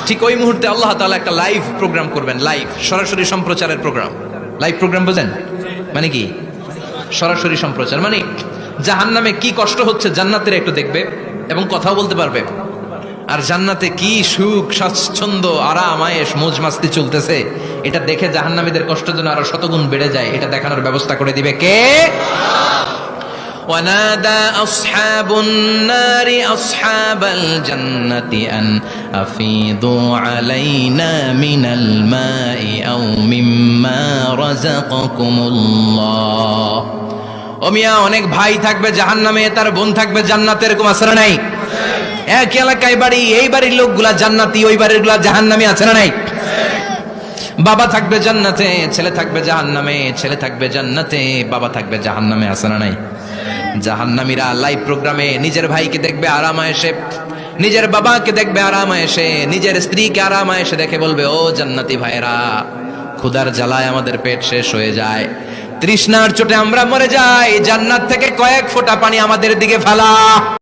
ঠিক ওই মুহূর্তে আল্লাহ তাআলা একটা লাইভ প্রোগ্রাম করবেন, লাইভ সরাসরি সম্প্রচারের প্রোগ্রাম। লাইভ প্রোগ্রাম বোঝেন মানে কি? সরাসরি সম্প্রচার মানে জাহান্নামে কি কষ্ট হচ্ছে জান্নাতের একটু দেখবে এবং কথাও বলতে পারবে, আর জান্নাতে কি সুখ স্বাচ্ছন্দ্য আরাম আয়েশ মৌজ মাস্তি চলতেছে এটা দেখে জাহান্নামীদের কষ্ট যেন আরো শতগুণ বেড়ে যায় এটা দেখানোর ব্যবস্থা করে দিবে কে? ونادى أصحاب النار أصحاب الجنة أن أفيضوا علينا من الماء أو مما رزقكم الله ও মিয়া অনেক ভাই থাকবে জাহান্নামে, তার বোন থাকবে জান্নাতে, এরকম আছে না নাই? এক এলাকায় বাড়ি, এই বাড়ির লোকগুলা জান্নাতি, ওই বাড়ির গুলা জাহান্নামী, আছে না নাই? বাবা থাকবে জান্নাতে, ছেলে থাকবে জাহান্নামে, ছেলে থাকবে জান্নাতে, বাবা থাকবে জাহান্নামে, আছে না নাই? জাহান্নামীরা লাইভ প্রোগ্রামে নিজের ভাইকে দেখবে আরাম আয়েশে, নিজের বাবাকে দেখবে আরাম আয়েশে, নিজের স্ত্রীকে আরাম আয়েশে দেখে বলবে, ও জান্নাতি ভাইরা, ক্ষুধার জ্বালায় আমাদের পেট শেষ হয়ে যায়, তৃষ্ণার চোটে আমরা মরে যাই, জান্নাত থেকে কয়েক ফোঁটা পানি আমাদের দিকে ফেলা।